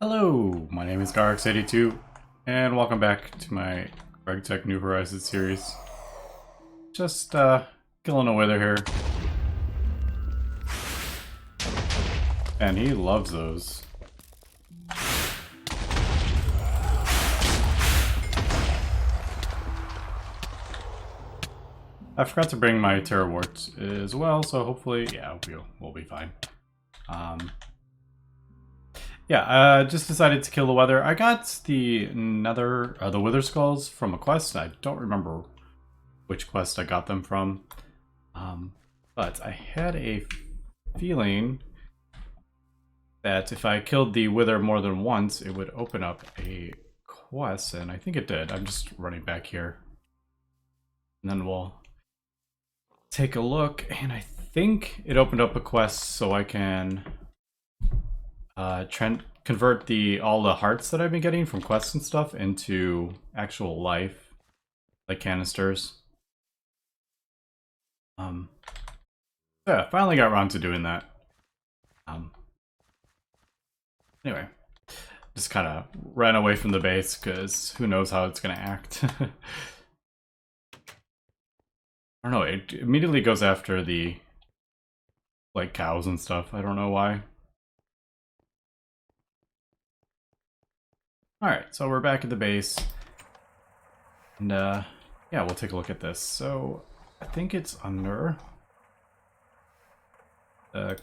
Hello, my name is Garx82, and welcome back to my Gregtech New Horizons series. Just, killing a wither here. And he loves those. I forgot to bring my Terror Warts as well, so hopefully, yeah, we'll be fine. Just decided to kill the Wither. I got the Wither Skulls from a quest. I don't remember which quest I got them from. But I had a feeling that if I killed the Wither more than once, it would open up a quest, and I think it did. I'm just running back here. And then we'll take a look, and I think it opened up a quest so I can convert all the hearts that I've been getting from quests and stuff into actual life, like canisters. Yeah, finally got around to doing that. Anyway, just kind of ran away from the base because who knows how it's gonna act. I don't know, it immediately goes after the like cows and stuff. I don't know why. Alright, so we're back at the base. And yeah, we'll take a look at this. So I think it's under yeah.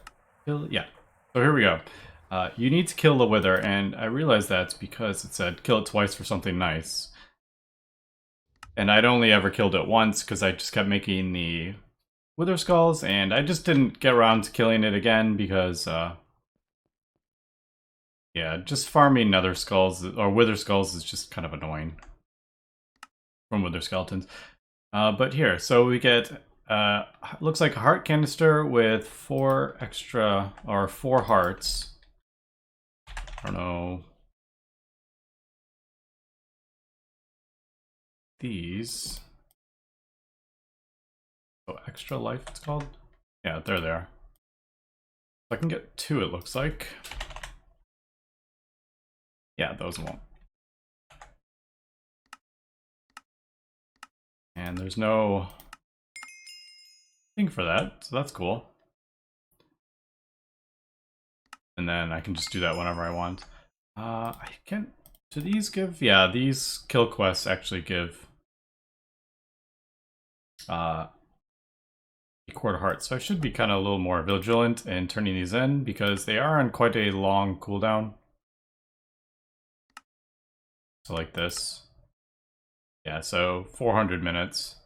So here we go. You need to kill the Wither, and I realized that's because it said kill it twice for something nice. And I'd only ever killed it once because I just kept making the Wither Skulls, and I just didn't get around to killing it again because yeah, just farming Nether Skulls or Wither Skulls is just kind of annoying from Wither Skeletons. But here, so we get looks like a heart canister with 4 hearts. I don't know. These. Oh, extra life it's called? Yeah, there they are. I can get 2, it looks like. Yeah, those won't. And there's no thing for that, so that's cool. And then I can just do that whenever I want. I can't... Do these give... Yeah, these kill quests actually give a quarter heart. So I should be kind of a little more vigilant in turning these in because they are on quite a long cooldown. So like this. Yeah, so 400 minutes.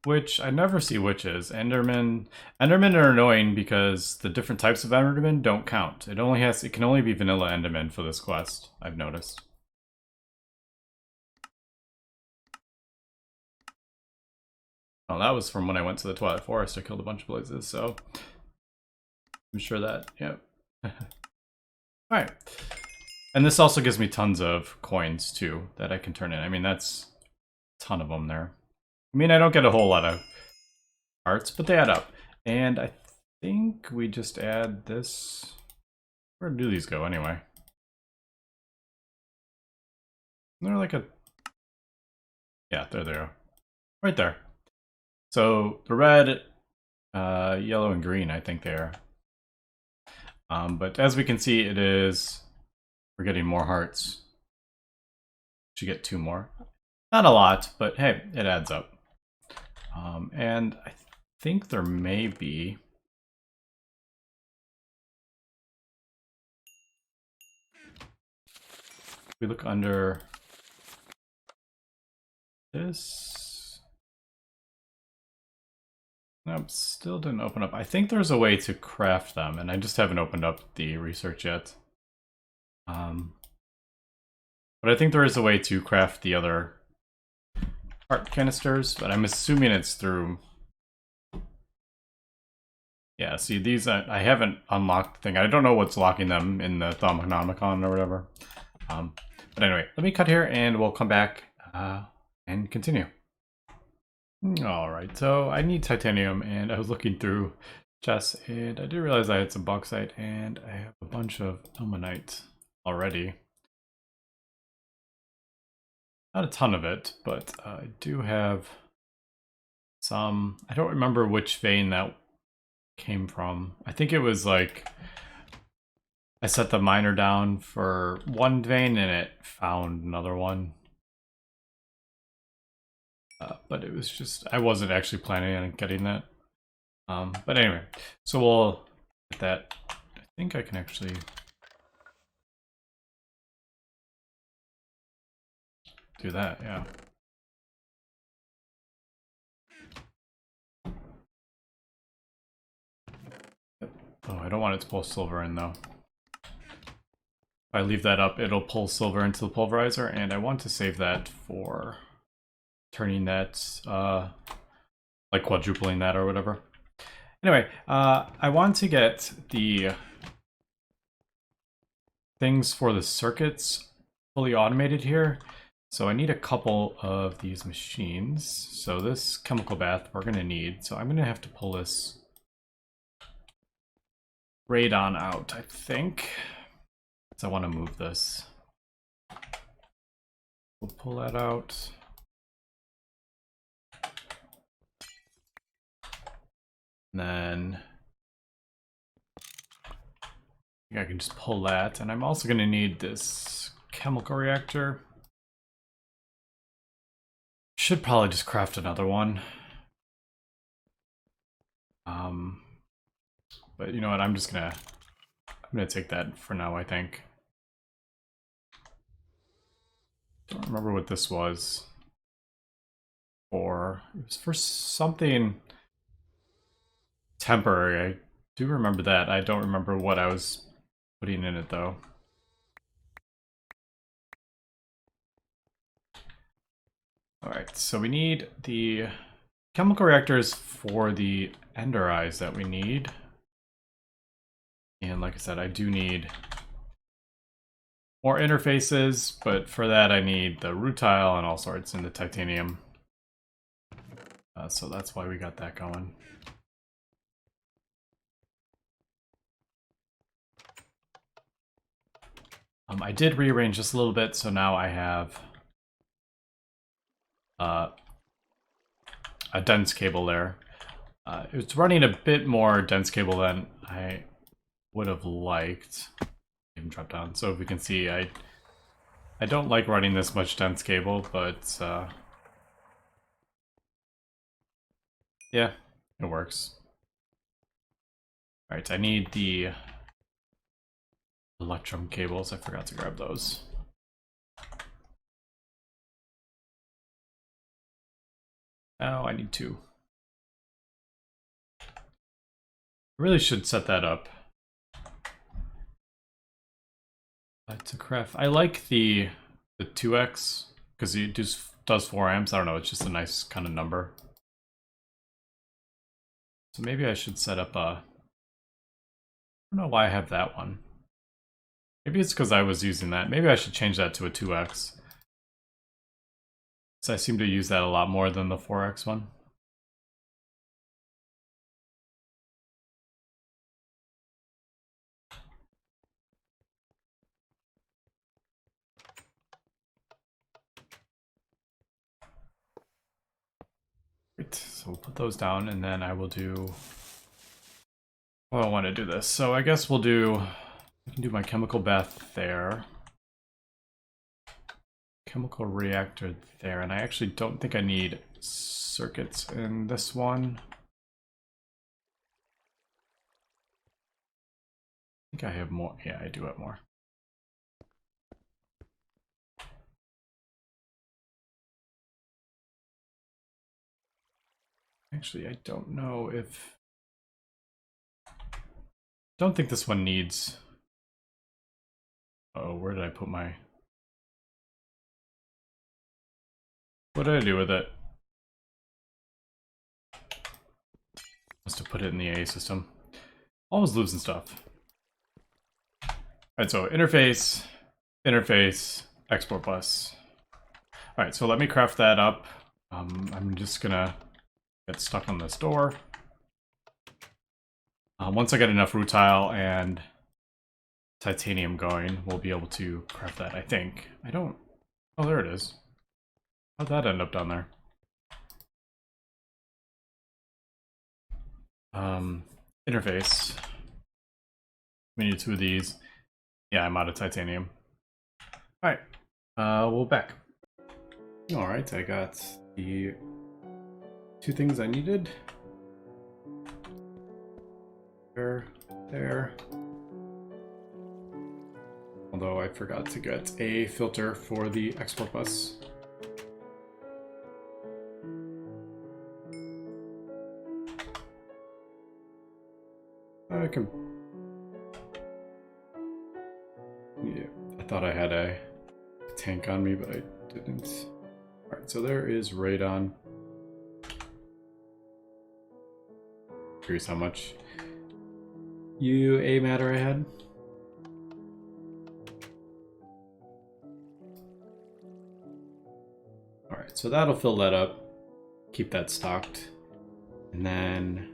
Which I never see witches. Endermen are annoying because the different types of Enderman don't count. It can only be vanilla Enderman for this quest, I've noticed. Oh, that was from when I went to the Twilight Forest. I killed a bunch of blazes, so I'm sure that, yeah. Alright. And this also gives me tons of coins, too, that I can turn in. I mean, that's a ton of them there. I mean, I don't get a whole lot of hearts, but they add up. And I think we just add this. Where do these go anyway? They're like a... Yeah, there they are. Right there. So the red, yellow, and green, I think they are. But as we can see, we're getting more hearts. Should get 2 more. Not a lot, but hey, it adds up. And I think there may be... We look under this. Nope, still didn't open up. I think there's a way to craft them, and I just haven't opened up the research yet. But I think there is a way to craft the other heart canisters, but I'm assuming it's through... Yeah, see, these, I haven't unlocked the thing. I don't know what's locking them in the Thaumonomicon or whatever. But anyway, let me cut here and we'll come back and continue. Alright, so I need titanium, and I was looking through chests, and I did realize I had some bauxite, and I have a bunch of ilmenite. already. Not a ton of it, but I do have some. I don't remember which vein that came from. I think it was like I set the miner down for one vein and it found another one. But it was just, I wasn't actually planning on getting that. But anyway, so we'll get that. I think I can actually do that, yeah. Oh, I don't want it to pull silver in though. If I leave that up, it'll pull silver into the pulverizer, and I want to save that for turning that, like quadrupling that or whatever. Anyway, I want to get the things for the circuits fully automated here. So I need a couple of these machines. So this chemical bath we're going to need. So I'm going to have to pull this radon out, I think. So I want to move this. We'll pull that out. And then I can just pull that. And I'm also going to need this chemical reactor. Should probably just craft another one. But you know what? I'm gonna take that for now, I think. Don't remember what this was for. It was for something temporary. I do remember that. I don't remember what I was putting in it though. Alright, so we need the chemical reactors for the ender eyes that we need. And like I said, I do need more interfaces, but for that I need the rutile and all sorts in the titanium. So that's why we got that going. I did rearrange this a little bit, so now I have a dense cable there. It's running a bit more dense cable than I would have liked. Even drop down. So if we can see, I don't like running this much dense cable, but yeah, it works. All right, I need the electrum cables. I forgot to grab those. Oh, I need two. I really should set that up. To craft, I like the 2x because it just does 4 amps. I don't know, it's just a nice kind of number. So maybe I should set up a... I don't know why I have that one. Maybe it's because I was using that. Maybe I should change that to a 2x. Because I seem to use that a lot more than the 4x one. Great, so we'll put those down and then I will do... Oh, I want to do this. So I guess we'll do... I can do my chemical bath there. Chemical reactor there, and I actually don't think I need circuits in this one. I think I have more. Yeah, I do have more. Actually, I don't know if... Don't think this one needs... Oh, where did I put my... What did I do with it? Must have put it in the A system. Always losing stuff. Alright, so interface, interface, export bus. Alright, so let me craft that up. I'm just gonna get stuck on this door. Once I get enough rutile and titanium going, we'll be able to craft that, I think. I don't... Oh, there it is. How'd that end up down there? Interface. We need 2 of these. Yeah, I'm out of titanium. Alright, we'll back. Alright, I got the 2 things I needed. There. Although I forgot to get a filter for the export bus. I can... Yeah, I thought I had a tank on me, but I didn't. Alright, so there is radon. Curious how much UA matter I had. Alright, so that'll fill that up. Keep that stocked. And then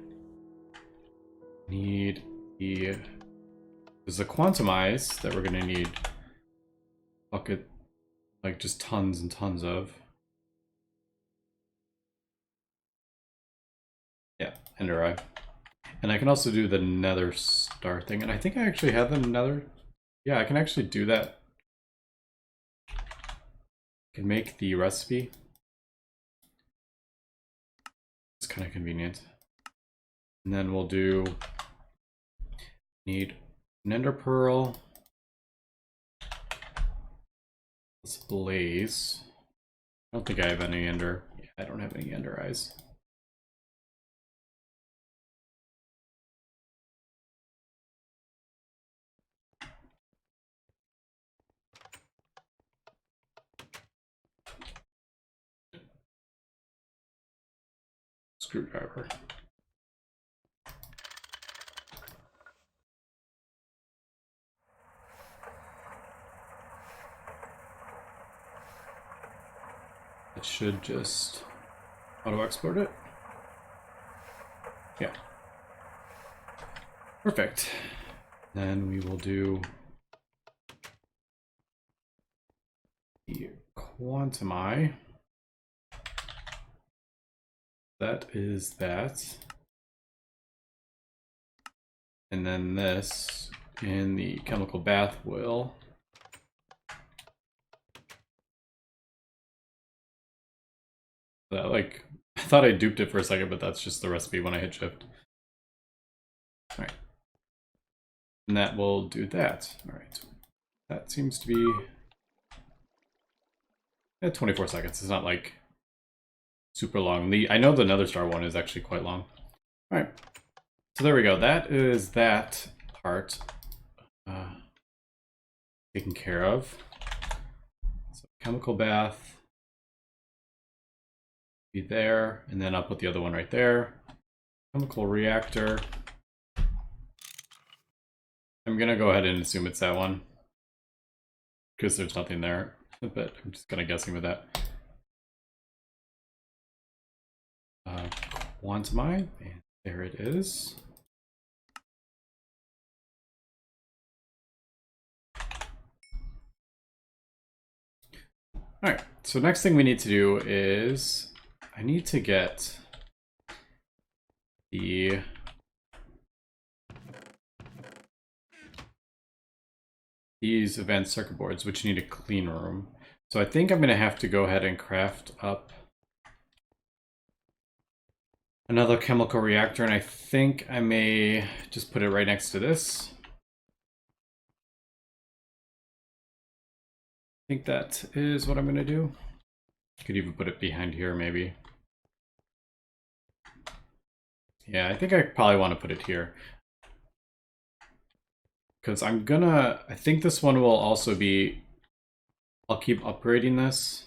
need the... There's a quantumize that we're gonna need. Bucket, like just tons and tons of. Yeah, Ender Eye. And I can also do the nether star thing. And I think I actually have the nether. Yeah, I can actually do that. I can make the recipe. It's kind of convenient. And then we'll do... Need an ender pearl. Let's blaze. I don't think I have any ender. Yeah, I don't have any ender eyes. Screwdriver. It should just auto-export it. Yeah. Perfect. Then we will do the quantumi. That is that. And then this in the chemical bath will that, like, I thought I duped it for a second, but that's just the recipe when I hit shift. All right. And that will do that. All right. That seems to be 24 seconds. It's not like super long. I know the Nether Star one is actually quite long. All right. So there we go. That is that part taken care of. So chemical bath be there, and then I'll put the other one right there. Chemical reactor. I'm gonna go ahead and assume it's that one because there's nothing there, but I'm just kind of guessing with that. Quantumine, and there it is. All right, so next thing we need to do is I need to get these advanced circuit boards, which need a clean room. So I think I'm going to have to go ahead and craft up another chemical reactor, and I think I may just put it right next to this. I think that is what I'm going to do. Could even put it behind here, maybe. Yeah, I think I probably want to put it here. Because I think this one will also be, I'll keep upgrading this.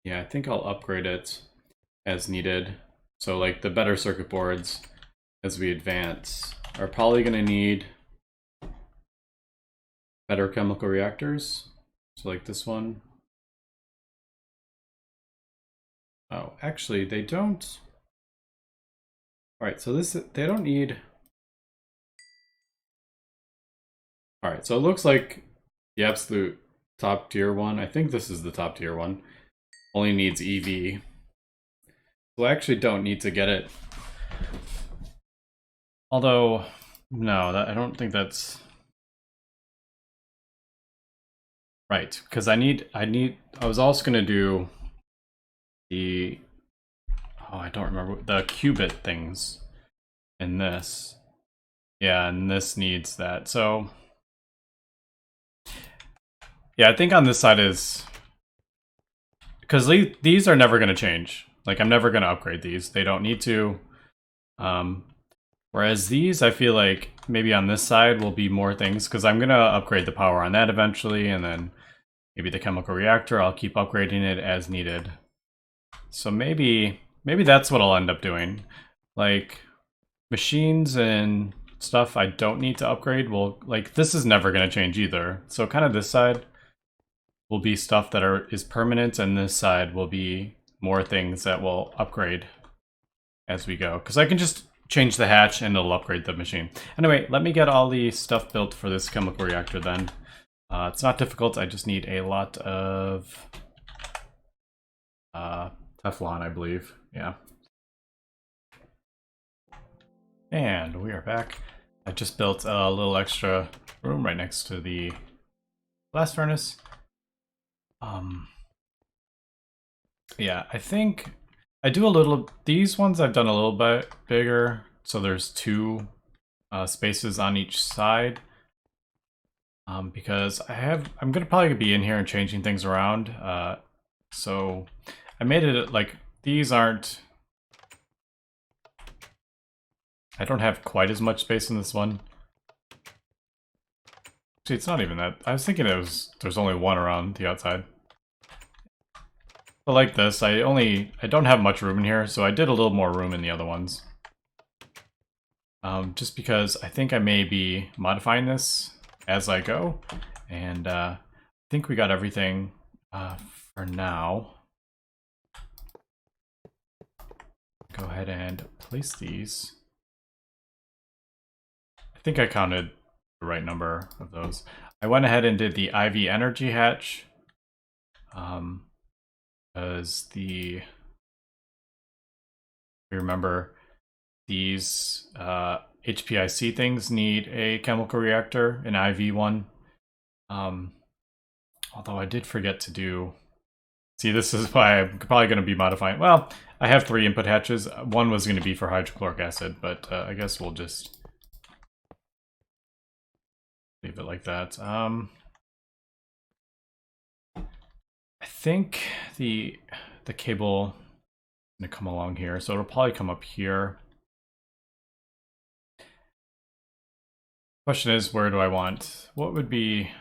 Yeah, I think I'll upgrade it as needed. So like the better circuit boards as we advance are probably going to need better chemical reactors. So like this one. Oh, actually they don't. Alright, so this, they don't need... Alright, so it looks like the absolute top tier one, I think this is the top tier one, only needs EV. So I actually don't need to get it. Although, no, I don't think that's... Right, because I was also gonna do the, oh, I don't remember, the qubit things in this. Yeah, and this needs that, so... Yeah, I think on this side is... Because these are never gonna change. Like, I'm never gonna upgrade these. They don't need to. Whereas these, I feel like maybe on this side will be more things, because I'm gonna upgrade the power on that eventually, and then maybe the chemical reactor, I'll keep upgrading it as needed. So maybe that's what I'll end up doing. Like, machines and stuff I don't need to upgrade, well, like, this is never going to change either. So kind of this side will be stuff that is permanent, and this side will be more things that will upgrade as we go. Because I can just change the hatch and it'll upgrade the machine. Anyway, let me get all the stuff built for this chemical reactor then. It's not difficult, I just need a lot of Teflon, I believe. Yeah. And we are back. I just built a little extra room right next to the blast furnace. Yeah, I think I do a little, these ones I've done a little bit bigger, so there's two spaces on each side. Because I'm gonna probably be in here and changing things around. So I made it like, these aren't, I don't have quite as much space in this one. Actually, it's not even that. I was thinking there's only one around the outside. But like this, I don't have much room in here, so I did a little more room in the other ones. Just because I think I may be modifying this as I go, and I think we got everything for now. Go ahead and place these. I think I counted the right number of those. I went ahead and did the IV energy hatch. Because remember, these HPIC things need a chemical reactor, an IV one. Although I did forget to do... See, this is why I'm probably going to be modifying... Well, I have 3 input hatches. One was going to be for hydrochloric acid, but I guess we'll just leave it like that. I think the cable is going to come along here, so it'll probably come up here. Question is, where do I want... What would be...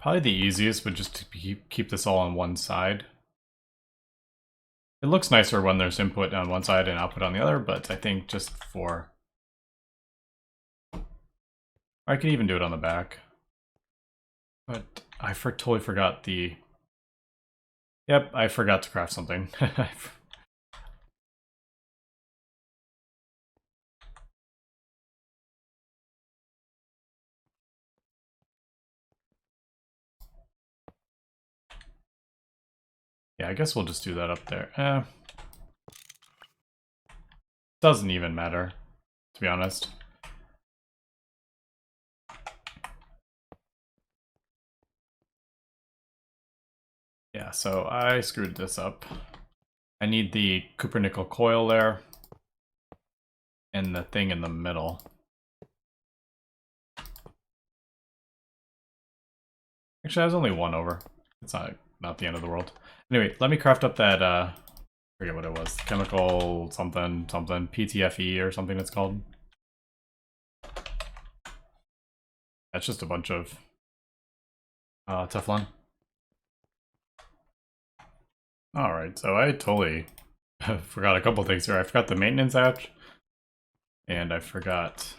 Probably the easiest would just to keep this all on one side. It looks nicer when there's input on one side and output on the other, but I think just for... I could even do it on the back. But I totally forgot the... Yep, I forgot to craft something. Yeah, I guess we'll just do that up there. Doesn't even matter, to be honest. Yeah, so I screwed this up. I need the copper nickel coil there, and the thing in the middle. Actually, I was only one over. It's not the end of the world. Anyway, let me craft up that, I forget what it was, chemical something, PTFE or something it's called. That's just a bunch of Teflon. Alright, so I totally forgot a couple things here. I forgot the maintenance hatch, and I forgot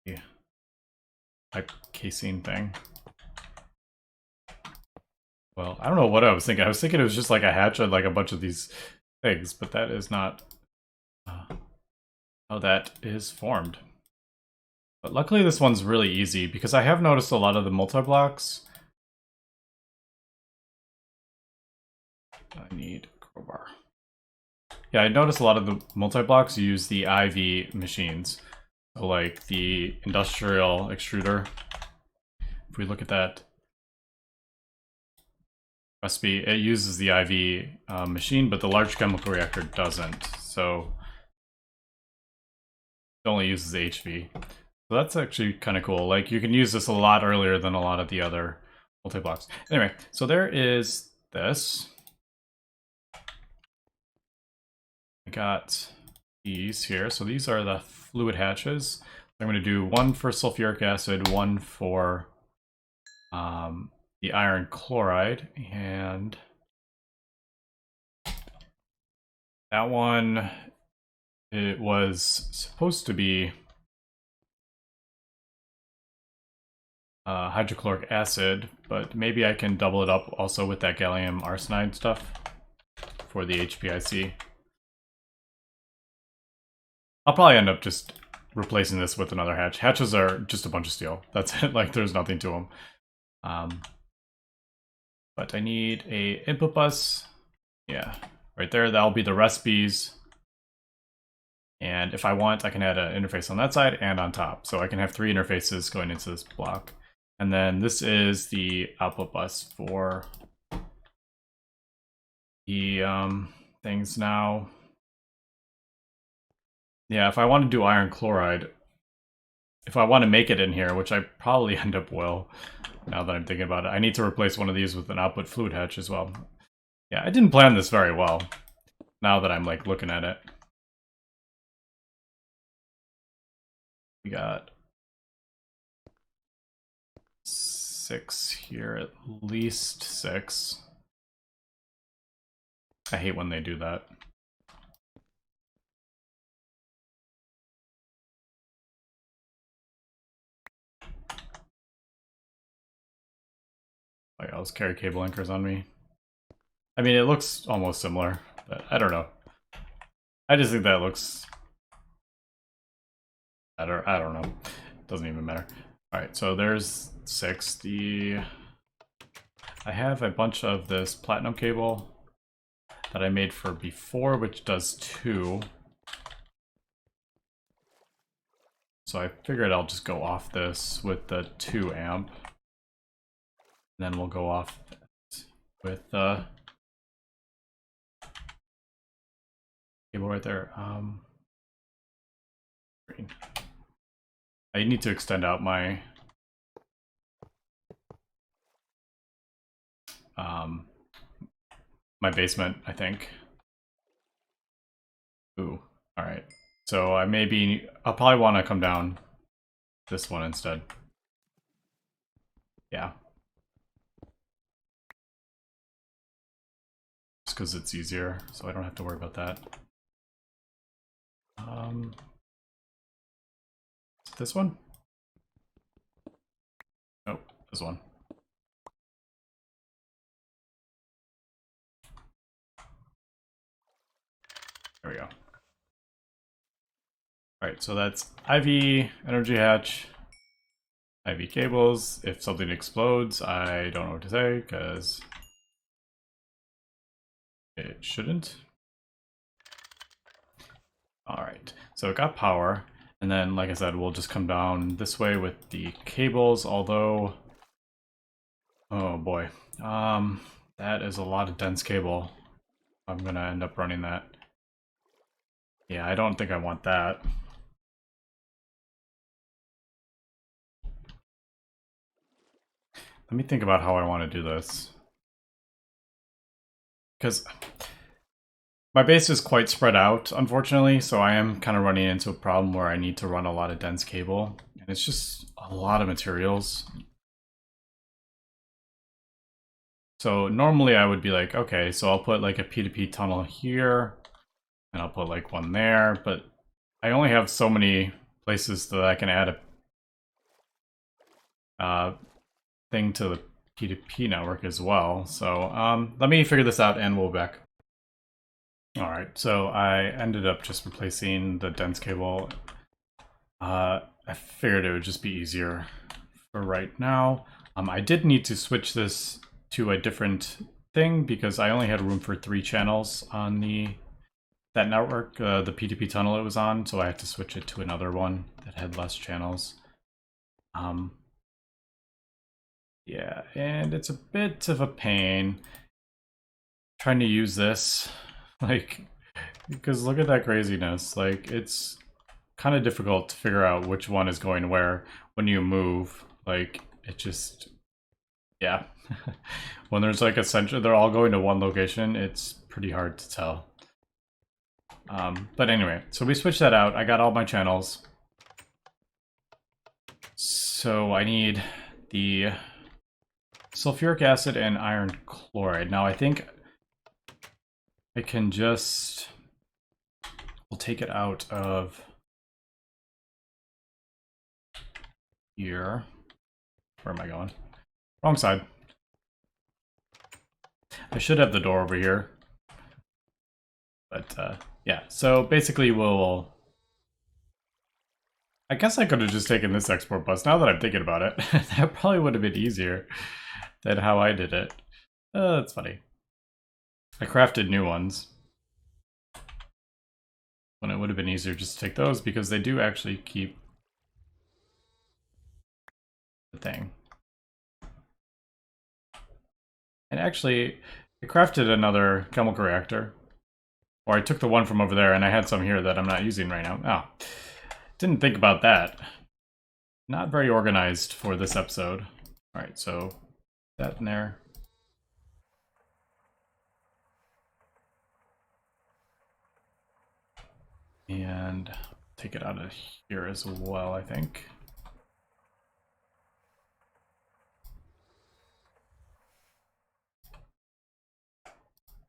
the pipe casing thing. Well, I don't know what I was thinking. I was thinking it was just like a hatch and like a bunch of these things, but that is not... how that is formed. But luckily this one's really easy because I have noticed a lot of the multi-blocks. I need a crowbar. Yeah, I noticed a lot of the multi-blocks use the IV machines. So like the industrial extruder. If we look at that recipe, it uses the IV machine, but the large chemical reactor doesn't. So it only uses HV. So that's actually kind of cool. Like you can use this a lot earlier than a lot of the other multi-blocks. Anyway, so there is this. I got these here. So these are the fluid hatches. I'm going to do one for sulfuric acid, one for the iron chloride, and that one, it was supposed to be hydrochloric acid, but maybe I can double it up also with that gallium arsenide stuff for the HPIC. I'll probably end up just replacing this with another hatch. Hatches are just a bunch of steel. That's it. Like, there's nothing to them. But I need a input bus. Yeah, right there. That'll be the recipes. And if I want, I can add an interface on that side and on top. So I can have 3 interfaces going into this block. And then this is the output bus for the things now. Yeah, if I want to do iron chloride, if I want to make it in here, which I probably end up will, now that I'm thinking about it, I need to replace one of these with an output fluid hatch as well. Yeah, I didn't plan this very well, now that I'm like looking at it. We got 6 here, at least 6. I hate when they do that. Like, I'll just carry cable anchors on me. I mean, it looks almost similar, but I don't know. I just think that looks better. I don't know. It doesn't even matter. Alright, so there's 6. I have a bunch of this platinum cable that I made for before, which does 2. So I figured I'll just go off this with the 2 amp. And then we'll go off with the cable right there. I need to extend out my my basement, I think. Ooh, all right. So I'll probably want to come down this one instead. Yeah. Just because it's easier, so I don't have to worry about that. This one? Nope, this one. There we go. Alright, so that's IV, energy hatch, IV cables. If something explodes, I don't know what to say, because it shouldn't. Alright, so it got power, and then, like I said, we'll just come down this way with the cables, although... Oh boy. That is a lot of dense cable. I'm gonna end up running that. Yeah, I don't think I want that. Let me think about how I want to do this. Because my base is quite spread out, unfortunately, so I am kind of running into a problem where I need to run a lot of dense cable. And it's just a lot of materials. So normally I would be like, okay, so I'll put like a P2P tunnel here, and I'll put like one there, but I only have so many places that I can add a thing to the P2P network as well. So let me figure this out and we'll be back. Alright, so I ended up just replacing the dense cable. I figured it would just be easier for right now. I did need to switch this to a different thing because I only had room for 3 channels on that network, the P2P tunnel it was on, so I had to switch it to another one that had less channels. Yeah, and it's a bit of a pain trying to use this, like, because look at that craziness. Like, it's kind of difficult to figure out which one is going where when you move. Like, it just, yeah. When there's like a center, they're all going to one location, it's pretty hard to tell. But anyway, so we switched that out. I got all my channels. So I need the sulfuric acid and iron chloride. Now I think I can just, we'll take it out of here. Where am I going? Wrong side. I should have the door over here. But yeah, so basically we'll, I guess I could have just taken this export bus. Now that I'm thinking about it, that probably would have been easier than how I did it. That's funny. I crafted new ones when it would have been easier just to take those because they do actually keep the thing. And actually, I crafted another chemical reactor. Or I took the one from over there and I had some here that I'm not using right now. Oh, didn't think about that. Not very organized for this episode. Alright, so that in there. And take it out of here as well, I think.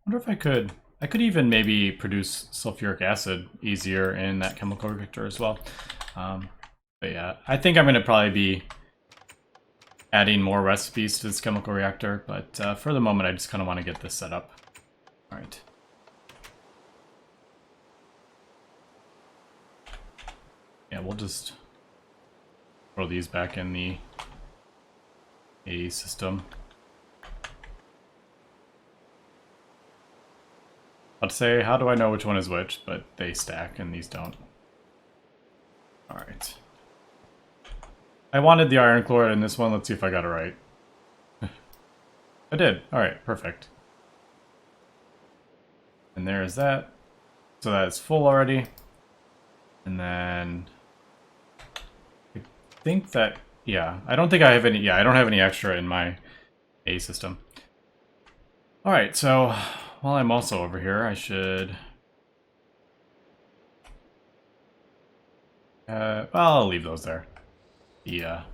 Wonder if I could even maybe produce sulfuric acid easier in that chemical reactor as well. But yeah, I think I'm going to probably be adding more recipes to this chemical reactor, but for the moment I just kind of want to get this set up. Alright. Yeah, we'll just throw these back in the A system. I'd say, how do I know which one is which? But they stack and these don't. Alright. I wanted the iron chloride in this one. Let's see if I got it right. I did. Alright, perfect. And there's that. So that's full already. And then I think that, yeah, I don't think I have any, yeah, I don't have any extra in my A system. Alright, so while I'm also over here, I should, well, I'll leave those there. The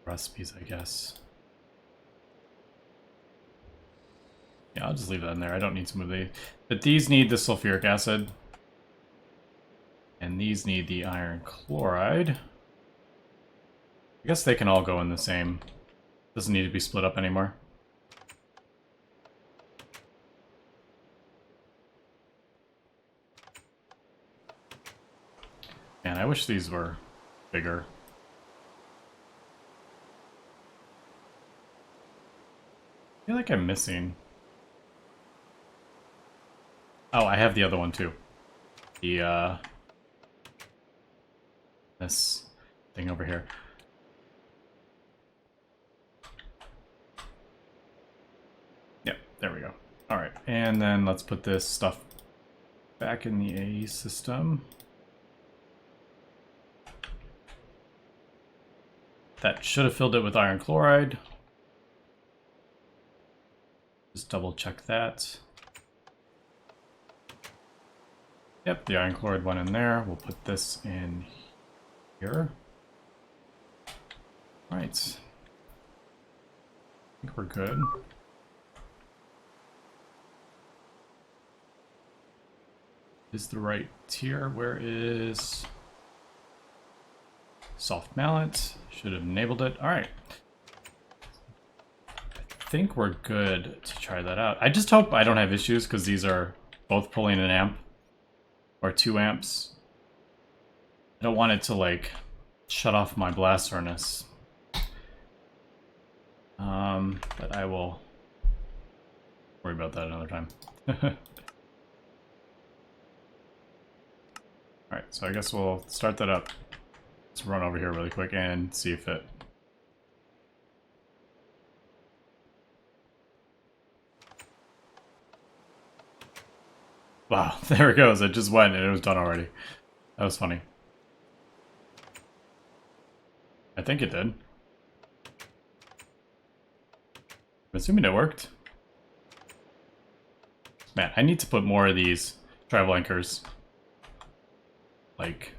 recipes, I guess. Yeah, I'll just leave that in there. I don't need to move these. But these need the sulfuric acid. And these need the iron chloride. I guess they can all go in the same. Doesn't need to be split up anymore. Man, I wish these were bigger. I feel like I'm missing. Oh, I have the other one too. The, this thing over here. Yep, there we go. Alright, and then let's put this stuff back in the A system. That should have filled it with iron chloride. Just double check that. Yep, the iron chloride went in there. We'll put this in here. Right. I think we're good. Is the right tier? Where is soft mallet? Should have enabled it. All right. I think we're good to try that out. I just hope I don't have issues because these are both pulling an amp or 2 amps. I don't want it to like shut off my blast furnace. But I will worry about that another time. Alright, so I guess we'll start that up. Let's run over here really quick and see if it... Wow, there it goes. It just went and it was done already. That was funny. I think it did. I'm assuming it worked. Man, I need to put more of these travel anchors. Like,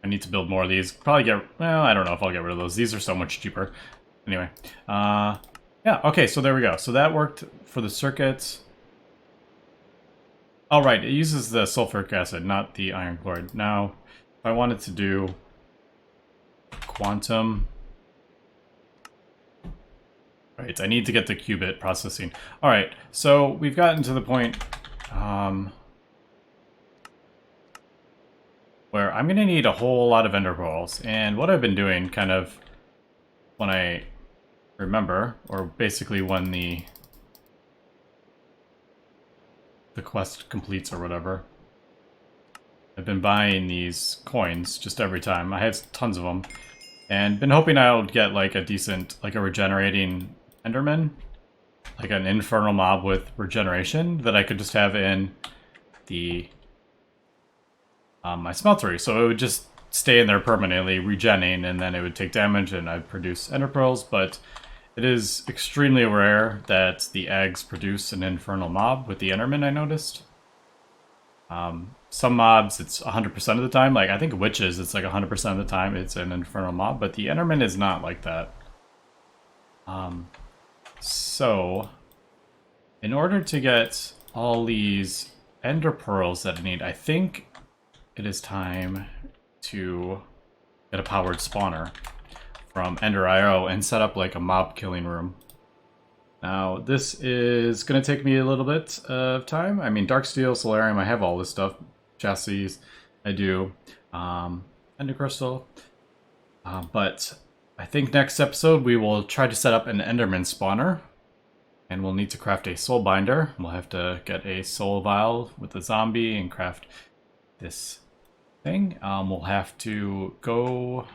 I need to build more of these. Probably get, well, I don't know if I'll get rid of those. These are so much cheaper. Anyway, yeah, okay, so there we go. So that worked for the circuits. Oh, right, it uses the sulfuric acid, not the iron chloride. Now, if I wanted to do quantum... Right, I need to get the qubit processing. Alright, so we've gotten to the point where I'm going to need a whole lot of ender pearls. And what I've been doing, kind of, when I remember, or basically when the quest completes or whatever, I've been buying these coins just every time. I have tons of them. And been hoping I'll get like a decent, like a regenerating Enderman. Like an infernal mob with regeneration that I could just have in the my smeltery. So it would just stay in there permanently, regenning, and then it would take damage and I'd produce ender pearls. But it is extremely rare that the eggs produce an infernal mob with the Enderman, I noticed. Some mobs, it's 100% of the time. Like, I think witches, it's like 100% of the time it's an infernal mob, but the Enderman is not like that. So, in order to get all these ender pearls that I need, I think it is time to get a powered spawner from Ender.io and set up like a mob killing room. Now, this is going to take me a little bit of time. I mean, Darksteel, Solarium, I have all this stuff. Chassis, I do. Ender Crystal. But I think next episode we will try to set up an Enderman spawner. And we'll need to craft a soul binder. We'll have to get a soul vial with a zombie and craft this thing. We'll have to go...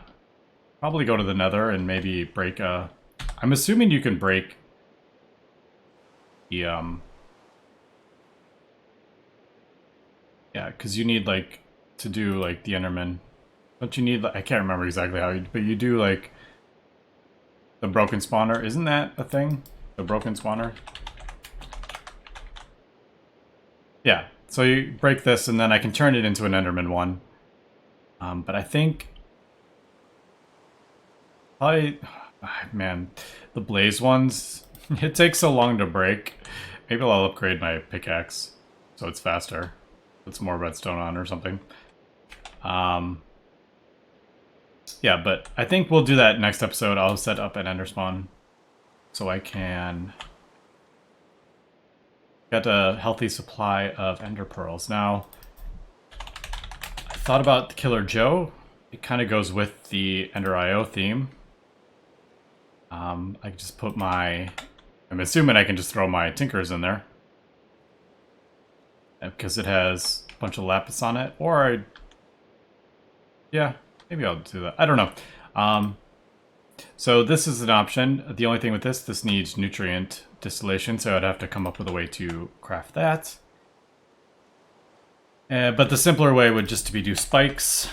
probably go to the nether and maybe break a... I'm assuming you can break the, yeah, because you need, like, to do, like, the Enderman. Don't you need, like, I can't remember exactly how, but you do, like, the broken spawner. Isn't that a thing? The broken spawner? Yeah, so you break this and then I can turn it into an Enderman one. But I think... probably... man, the blaze ones, it takes so long to break. Maybe I'll upgrade my pickaxe so it's faster. Put some more redstone on or something. Yeah, but I think we'll do that next episode. I'll set up an ender spawn so I can get a healthy supply of ender pearls. Now, I thought about the Killer Joe. It kind of goes with the Ender.io theme. I can just put my... I'm assuming I can just throw my Tinkers in there. Because it has a bunch of lapis on it. Or I... yeah, maybe I'll do that. I don't know. So this is an option. The only thing with this needs nutrient distillation, so I'd have to come up with a way to craft that. But the simpler way would just to be do spikes.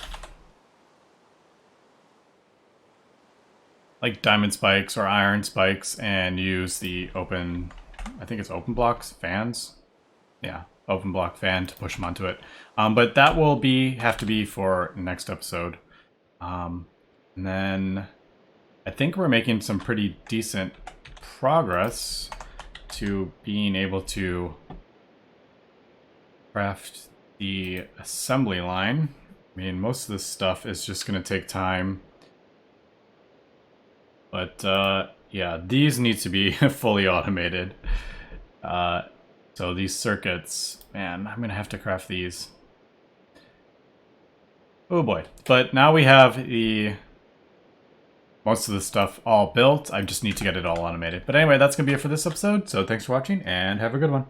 Like diamond spikes or iron spikes, and use the open, I think it's open blocks, fans? Yeah, open block fan to push them onto it. But that will have to be for next episode. And then I think we're making some pretty decent progress to being able to craft the assembly line. I mean, most of this stuff is just going to take time. But, yeah, these need to be fully automated. So these circuits, man, I'm gonna have to craft these. Oh boy. But now we have most of the stuff all built. I just need to get it all automated. But anyway, that's gonna be it for this episode. So thanks for watching and have a good one.